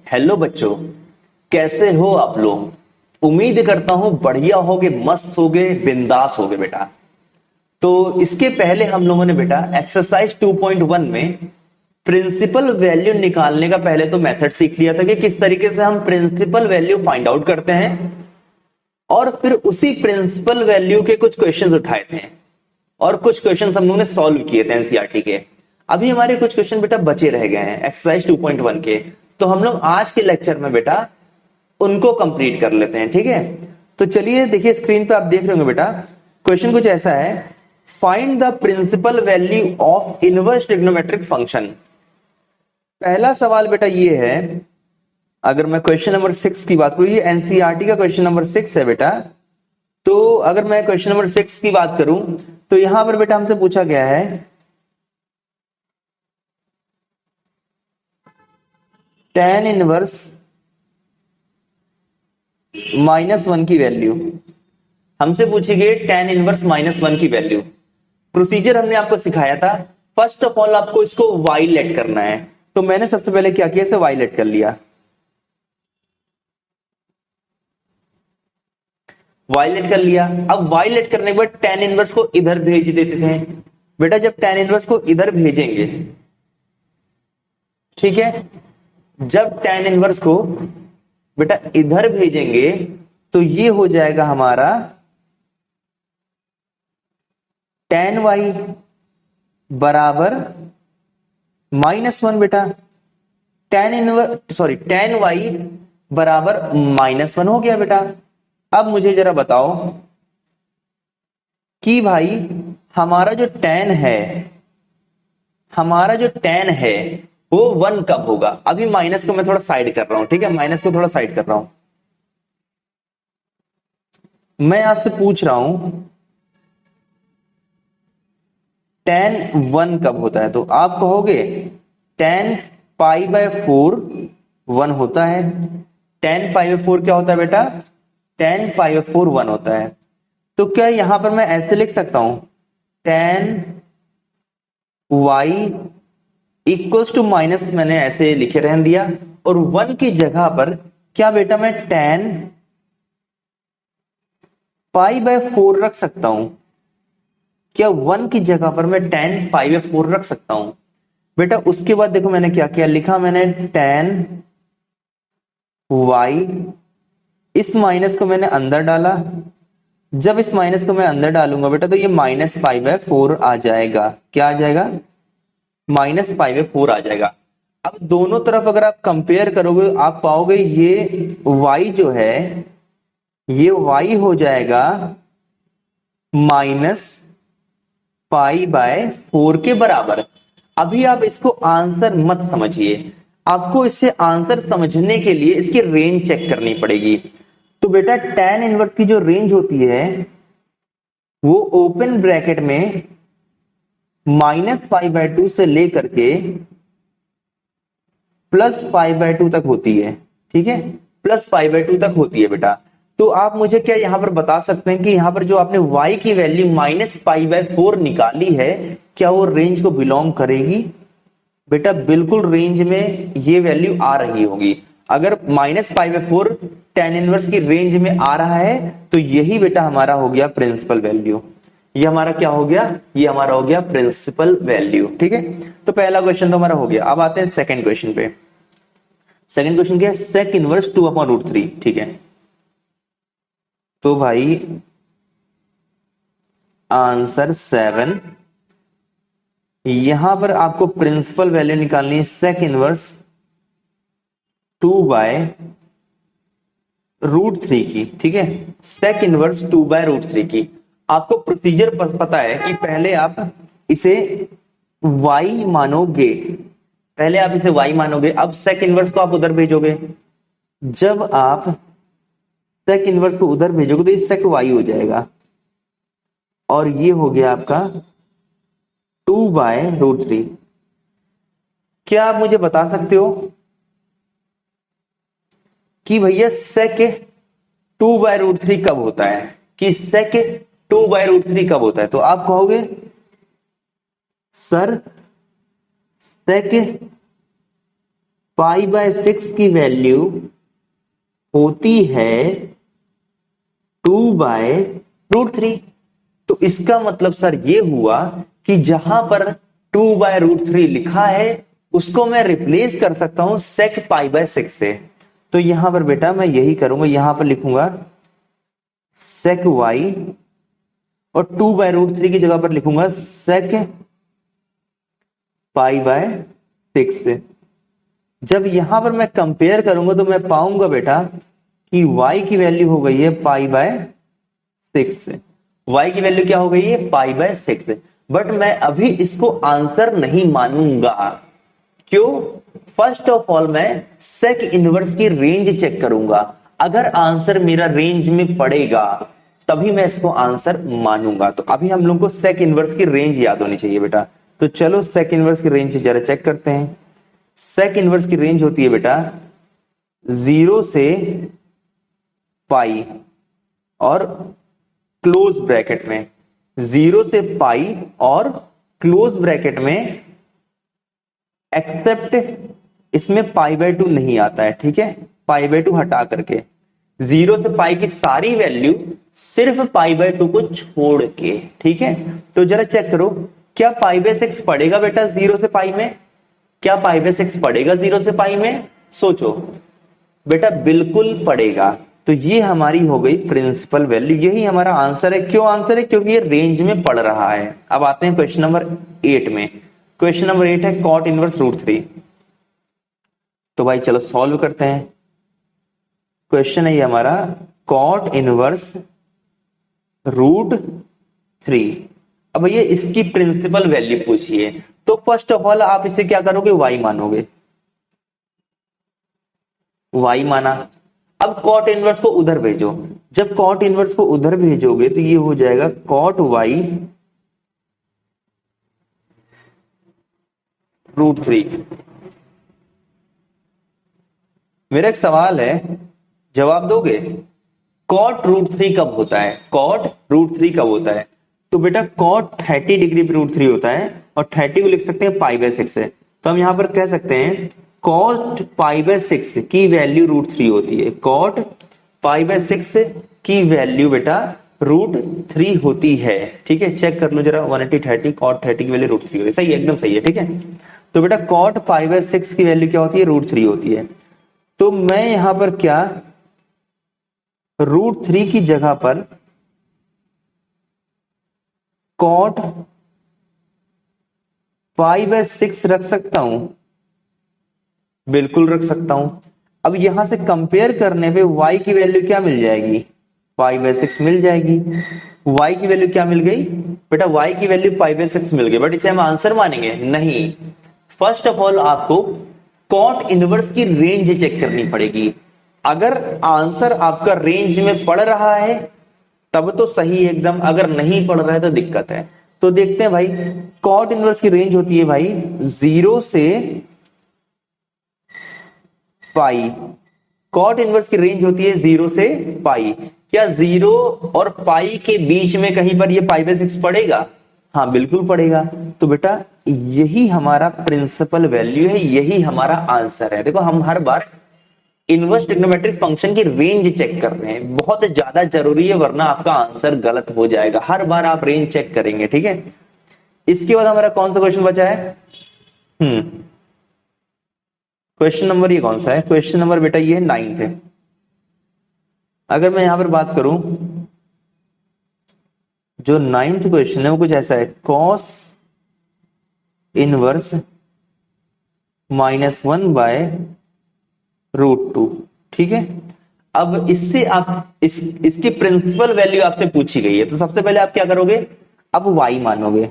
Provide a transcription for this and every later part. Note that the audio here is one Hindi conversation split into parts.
हेलो बच्चों, कैसे हो आप लोग। उम्मीद करता हूं बढ़िया होगे, मस्त होगे, बिंदास होगे बेटा। तो इसके पहले हम लोगों ने बेटा एक्सरसाइज 2.1 में प्रिंसिपल वैल्यू निकालने का पहले तो मेथड सीख लिया था कि किस तरीके से हम प्रिंसिपल वैल्यू फाइंड आउट करते हैं, और फिर उसी प्रिंसिपल वैल्यू के कुछ क्वेश्चंस उठाए थे और कुछ क्वेश्चंस हम लोगों ने सॉल्व किए थे एनसीईआरटी के। अभी हमारे कुछ क्वेश्चन बेटा बचे रह गए हैं एक्सरसाइज 2.1 के, तो हम लोग आज के लेक्चर में बेटा उनको कंप्लीट कर लेते हैं, ठीक है। तो चलिए देखिए, स्क्रीन पे आप देख रहे होंगे बेटा, क्वेश्चन कुछ ऐसा है, find the principal value of inverse trigonometric function. पहला सवाल बेटा ये है, अगर मैं क्वेश्चन नंबर 6 की बात करूं, ये एनसीईआरटी का क्वेश्चन नंबर 6 है बेटा। तो अगर मैं क्वेश्चन नंबर 6 की बात करूं तो यहां पर बेटा हमसे पूछा गया है tan इनवर्स -1 की वैल्यू। हमसे पूछी गई tan इनवर्स -1 की वैल्यू। प्रोसीजर हमने आपको सिखाया था। फर्स्ट ऑफ ऑल आपको इसको वाइलेट करना है, तो मैंने सबसे पहले क्या किया, इसे वाइलेट कर लिया। वाइलेट कर लिया। अब वाइलेट करने के बाद tan इनवर्स को इधर भेज देते थे बेटा। जब tan इनवर्स को इधर भेजेंगे, ठीक है, जब tan इनवर्स को बेटा इधर भेजेंगे तो ये हो जाएगा हमारा tan y बराबर -1 बेटा। tan y बराबर -1 हो गया बेटा। अब मुझे जरा बताओ कि भाई हमारा जो tan है, वो 1 कब होगा। अभी माइनस को मैं थोड़ा साइड कर रहा हूं, ठीक है, माइनस को थोड़ा साइड कर रहा हूं। मैं आपसे पूछ रहा हूं tan 1 कब होता है, तो आप कहोगे tan π/4 1 होता है। tan π/4 क्या होता है बेटा, tan π/4 1 होता है। तो क्या यहां पर मैं ऐसे लिख सकता हूं tan y equals to minus, मैंने ऐसे लिखे रहने दिया, और 1 की जगह पर क्या बेटा मैं tan π/4 रख सकता हूं। क्या 1 की जगह पर मैं tan π/4 रख सकता हूं बेटा। उसके बाद देखो मैंने क्या किया, लिखा मैंने tan y, इस माइनस को मैंने अंदर डाला। जब इस माइनस को मैं अंदर डालूंगा बेटा तो ये -π/4 आ जाएगा। क्या आ जाएगा, -π/4 आ जाएगा। अब दोनों तरफ अगर आप कंपेयर करोगे आप पाओगे ये y जो है, ये y हो जाएगा -π/4 के बराबर। अभी आप इसको आंसर मत समझिए, आपको इससे आंसर समझने के लिए इसकी रेंज चेक करनी पड़ेगी। तो बेटा tan इनवर्स की जो रेंज होती है वो ओपन ब्रैकेट में -π/2 से लेकर के +π/2 तक होती है, ठीक है, +π/2 तक होती है बेटा। तो आप मुझे क्या यहां पर बता सकते हैं कि यहां पर जो आपने y की वैल्यू -π/4 निकाली है, क्या वो रेंज को बिलोंग करेगी बेटा। बिल्कुल रेंज में ये वैल्यू आ रही होगी। अगर -π/4 tan इनवर्स की रेंज में आ रहा है तो यही बेटा हमारा हो गया प्रिंसिपल वैल्यू। ये हमारा क्या हो गया, ये हमारा हो गया प्रिंसिपल वैल्यू, ठीक है। तो पहला क्वेश्चन तो हमारा हो गया। अब आते हैं सेकंड क्वेश्चन पे। सेकंड क्वेश्चन क्या है, sec इनवर्स 2/√3, ठीक है। तो भाई आंसर 7, यहां पर आपको प्रिंसिपल वैल्यू निकालनी है sec इनवर्स 2/√3 की, ठीक है, sec इनवर्स 2/√3 की। आपको प्रोसीजर पता है कि पहले आप इसे y मानोगे, पहले आप इसे y मानोगे, अब sec इनवर्स को आप उधर भेजोगे। जब आप sec इनवर्स को उधर भेजोगे तो ये sec y हो जाएगा, और ये हो गया आपका 2/√3। क्या आप मुझे बता सकते हो कि भैया sec 2/√3 कब होता है, कि sec 2/√3 कब होता है। तो आप कहोगे सर sec पाई बाय 6 की वैल्यू होती है 2/√3। तो इसका मतलब सर ये हुआ कि जहां पर 2/√3 लिखा है उसको मैं रिप्लेस कर सकता हूं sec π/6 से। तो यहां पर बेटा मैं यही करूंगा, यहां पर लिखूंगा sec y और 2/√3 की जगह पर लिखूंगा sec π/6। जब यहां पर मैं कंपेयर करूंगा तो मैं पाऊंगा बेटा कि y की वैल्यू हो गई है π/6। y की वैल्यू क्या हो गई है π/6। बट मैं अभी इसको आंसर नहीं मानूंगा। क्यों? फर्स्ट ऑफ ऑल मैं सेक इनवर्स की रेंज चेक करूंगा। अगर आंसर मेरा रेंज में पड़ेगा तभी मैं इसको आंसर मानूंगा। तो अभी हम लोग को सेक इनवर्स की रेंज याद होनी चाहिए बेटा। तो चलो सेक इनवर्स की रेंज जरा चेक करते हैं। सेक इनवर्स की रेंज होती है बेटा 0 से पाई और क्लोज ब्रैकेट में, 0 से पाई और क्लोज ब्रैकेट में, एक्सेप्ट इसमें π/2 नहीं आता है। ठीक है, π/2 हटा करके 0 से पाई की सारी वैल्यू सिर्फ π/2 को छोड़ के। ठीक है, तो जरा चेक करो क्या π/6 पड़ेगा बेटा 0 से पाई में? क्या π/6 पड़ेगा 0 से पाई में? सोचो बेटा, बिल्कुल पड़ेगा। तो ये हमारी हो गई प्रिंसिपल वैल्यू, यही हमारा आंसर है। क्यों आंसर है? क्योंकि ये रेंज में पड़ रहा है। अब आते हैं क्वेश्चन नंबर 8 में। क्वेश्चन नंबर 8 है cot इनवर्स √3। तो भाई चलो सॉल्व करते हैं। क्वेश्चन है ये हमारा cot इनवर्स √3। अब भैया इसकी प्रिंसिपल वैल्यू पूछिए, तो फर्स्ट ऑफ ऑल आप इसे क्या करोगे? y मानोगे। y माना, अब cot इनवर्स को उधर भेजो। जब cot इनवर्स को उधर भेजोगे तो ये हो जाएगा cot y √3। मेरा एक सवाल है, जवाब दोगे? cot √3 कब होता है? cot √3 कब होता है? तो बेटा cot 30 डिग्री पे √3 होता है और 30 को लिख सकते हैं π/6 से। तो हम यहां पर कह सकते हैं cot π/6 की वैल्यू √3 होती है। cot π/6 की वैल्यू बेटा √3 होती है। ठीक है, चेक कर लो जरा 180 30 cot 30 की वैल्यू √3 होती है। सही है, एकदम सही है। ठीक है, तो बेटा cot π/6 की वैल्यू क्या होती है? √3 होती है। तो मैं यहां पर क्या √3 की जगह पर cot π/6 रख सकता हूं? बिल्कुल रख सकता हूं। अब यहां से कंपेयर करने पे y की वैल्यू क्या मिल जाएगी? π/6 मिल जाएगी। y की वैल्यू क्या मिल गई बेटा? y की वैल्यू π/6 मिल गई। बट इसे हम आंसर मानेंगे? नहीं। फर्स्ट ऑफ ऑल आपको cot इनवर्स की रेंज चेक करनी पड़ेगी। अगर आंसर आपका रेंज में पड़ रहा है तब तो सही है एकदम, अगर नहीं पड़ रहा है तो दिक्कत है। तो देखते हैं भाई, cot इनवर्स की रेंज होती है भाई 0 से पाई। cot इनवर्स की रेंज होती है 0 से पाई। क्या 0 और पाई के बीच में कहीं पर ये π/6 पड़ेगा? हाँ बिल्कुल पड़ेगा। तो बेटा यही हमारा प्रिंसिपल वैल्यू है, यही हमारा आंसर है। देखो हम हर बार इनवर्स ट्रिग्नोमेट्रिक फंक्शन की रेंज चेक कर रहे हैं, बहुत ज्यादा जरूरी है, वरना आपका आंसर गलत हो जाएगा। हर बार आप रेंज चेक करेंगे। ठीक है, इसके बाद हमारा कौन सा क्वेश्चन बचा है? क्वेश्चन नंबर ये कौन सा है? क्वेश्चन नंबर बेटा ये 9th है। अगर मैं यहां पर बात करूं, जो 9th क्वेश्चन है वो कुछ ऐसा है, cos इनवर्स -1/√2। ठीक है, अब इससे आप इसकी प्रिंसिपल वैल्यू आपसे पूछी गई है, तो सबसे पहले आप क्या करोगे? अब y मानोगे।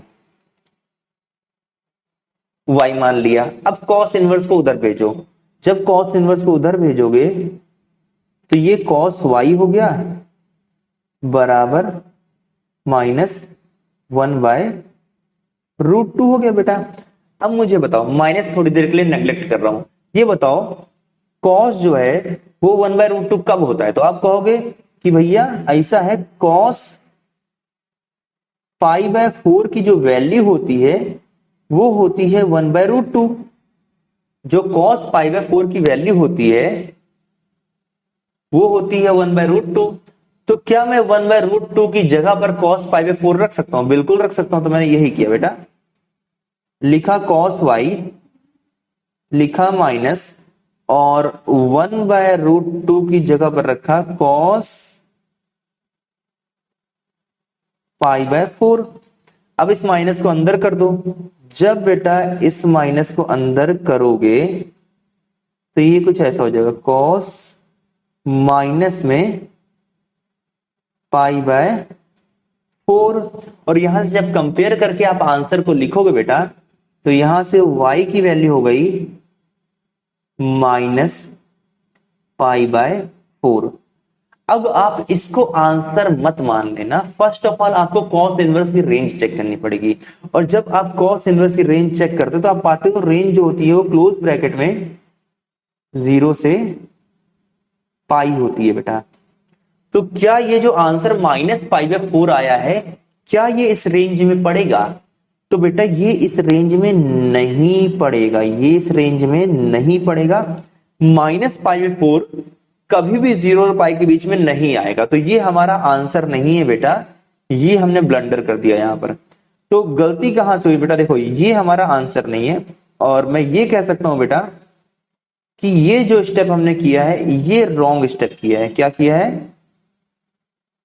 y मान लिया। अब cos इनवर्स को उधर भेजो। जब cos इनवर्स को उधर भेजोगे तो ये cos y हो गया बराबर -1/√2 हो गया बेटा। अब मुझे बताओ, माइनस थोड़ी देर के लिए नेग्लेक्ट कर रहा हूं, ये बताओ cos जो है वो 1/√2 कब होता है? तो आप कहोगे कि भैया ऐसा है, cos π/4 की जो वैल्यू होती है वो होती है 1/√2। जो cos π/4 की वैल्यू होती है वो होती है 1/√2। तो क्या मैं 1/√2 की जगह पर cos π/4 रख सकता हूं? बिल्कुल रख सकता हूं। तो मैंने यही किया बेटा, लिखा cos y, लिखा माइनस, और 1/√2 की जगह पर रखा cos π/4। अब इस माइनस को अंदर कर दो। जब बेटा इस माइनस को अंदर करोगे तो ये कुछ ऐसा हो जाएगा, cos माइनस में π/4। और यहां से जब कंपेयर करके आप आंसर को लिखोगे बेटा, तो यहां से y की वैल्यू हो गई माइनस π/4। अब आप इसको आंसर मत मान लेना। फर्स्ट ऑफ ऑल आपको कॉस इनवर्स की रेंज चेक करनी पड़ेगी, और जब आप कॉस इनवर्स की रेंज चेक करते हो तो आप पाते हो रेंज जो होती है वो क्लोज ब्रैकेट में 0 से पाई होती है बेटा। तो क्या ये जो आंसर -π/4 आया है, क्या ये इस रेंज में पड़ेगा? तो बेटा ये इस रेंज में नहीं पड़ेगा, ये इस रेंज में नहीं पड़ेगा। -π/4 कभी भी 0 और पाई के बीच में नहीं आएगा, तो ये हमारा आंसर नहीं है बेटा। ये हमने ब्लंडर कर दिया यहां पर। तो गलती कहां से हुई बेटा? देखो ये हमारा आंसर नहीं है, और मैं ये कह सकता हूं बेटा कि ये जो स्टेप हमने किया है ये रॉन्ग स्टेप किया है। क्या किया है?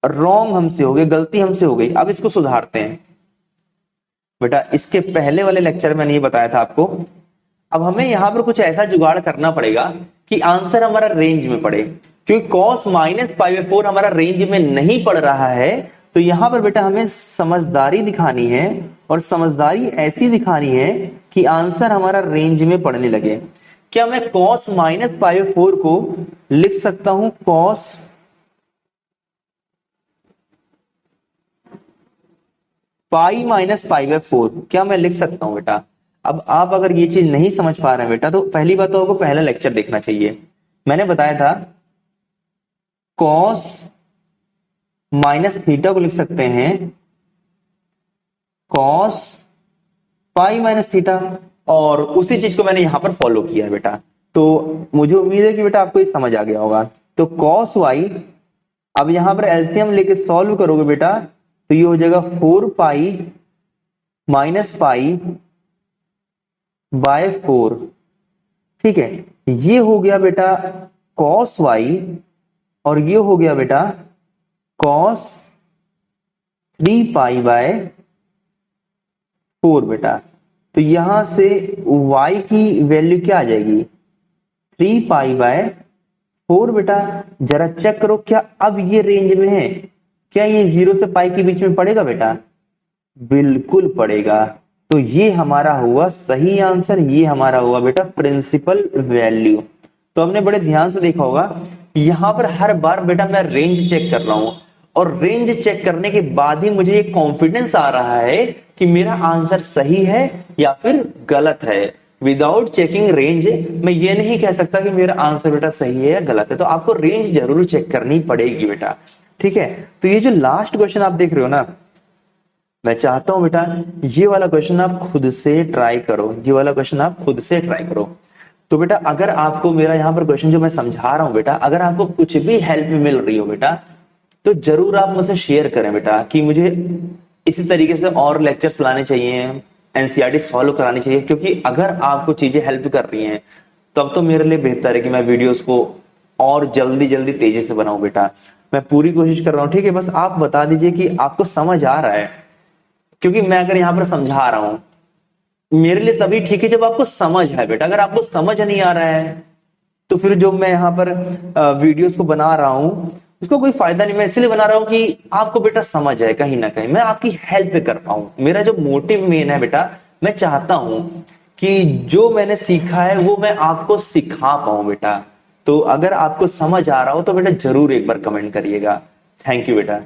रॉन्ग हमसे हो गई, गलती हमसे हो गई। अब इसको सुधारते हैं बेटा। इसके पहले वाले लेक्चर में मैंने ये बताया था आपको। अब हमें यहां पर कुछ ऐसा जुगाड़ करना पड़ेगा कि आंसर हमारा रेंज में पड़े, क्योंकि cos -π/4 हमारा रेंज में नहीं पड़ रहा है। तो यहां पर बेटा हमें समझदारी दिखानी है, और समझदारी ऐसी दिखानी है कि आंसर हमारा रेंज में पड़ने लगे। क्या मैं cos -π/4 को लिख सकता हूं cos π-π/4? क्या मैं लिख सकता हूं बेटा? अब आप अगर ये चीज नहीं समझ पा रहे हैं बेटा, तो पहली बात तो आपको पहला लेक्चर देखना चाहिए। मैंने बताया था cos -θ को लिख सकते हैं cos π-θ, और उसी चीज को मैंने यहां पर फॉलो किया है बेटा। तो मुझे उम्मीद है कि बेटा आपको ये समझ आ गया होगा। तो cos y, अब यहां पर एलसीएम लेके सॉल्व करोगे बेटा, तो ये हो जाएगा 4π -π/4। ठीक है, ये हो गया बेटा cos y, और ये हो गया बेटा cos 3π/4 बेटा। तो यहां से y की वैल्यू क्या आ जाएगी? 3π/4 बेटा। जरा चेक करो, क्या अब ये रेंज में है? क्या ये 0 से पाई के बीच में पड़ेगा बेटा? बिल्कुल पड़ेगा। तो ये हमारा हुआ सही आंसर, ये हमारा हुआ बेटा प्रिंसिपल वैल्यू। तो हमने बड़े ध्यान से देखा होगा, यहां पर हर बार बेटा मैं रेंज चेक कर रहा हूं, और रेंज चेक करने के बाद ही मुझे एक कॉन्फिडेंस आ रहा है कि मेरा आंसर सही है या फिर गलत है। विदाउट चेकिंग रेंज मैं ये नहीं कह सकता कि मेरा आंसर बेटा सही है या गलत है। तो आपको रेंज जरूर चेक करनी पड़ेगी बेटा। ठीक है, तो ये जो लास्ट क्वेश्चन आप देख रहे हो ना, मैं चाहता हूं बेटा ये वाला क्वेश्चन आप खुद से ट्राई करो, ये वाला क्वेश्चन आप खुद से ट्राई करो। तो बेटा अगर आपको मेरा यहाँ पर क्वेश्चन जो मैं समझा रहा हूं बेटा, अगर आपको कुछ भी हेल्प मिल रही हो बेटा, तो जरूर आप मुझसे शेयर करें बेटा कि मुझे इसी तरीके से और लेक्चर्स लाने चाहिए, एनसीईआरटी सॉल्व करानी चाहिए। क्योंकि अगर आपको चीजें हेल्प कर रही हैं तब तो मेरे लिए बेहतर है कि मैं वीडियोस को और जल्दी जल्दी तेजी से बनाऊं बेटा। मैं पूरी कोशिश कर रहा हूं। ठीक है, बस आप बता दीजिए कि आपको समझ आ रहा है, क्योंकि मैं अगर यहां पर समझा रहा हूं मेरे लिए तभी ठीक है जब आपको समझ है बेटा। अगर आपको समझ नहीं आ रहा है तो फिर जो मैं यहाँ पर वीडियोस को बना रहा हूं उसको कोई फायदा नहीं। मैं इसलिए बना रहा हूं कि आपको बेटा समझ आए, कहीं ना कहीं मैं आपकी हेल्प कर पाऊं। मेरा जो मोटिव मेन है बेटा, मैं चाहता हूं कि जो मैंने सीखा है वो मैं आपको सिखा पाऊं बेटा। तो अगर आपको समझ आ रहा हो तो बेटा जरूर एक बार कमेंट करिएगा। थैंक यू बेटा।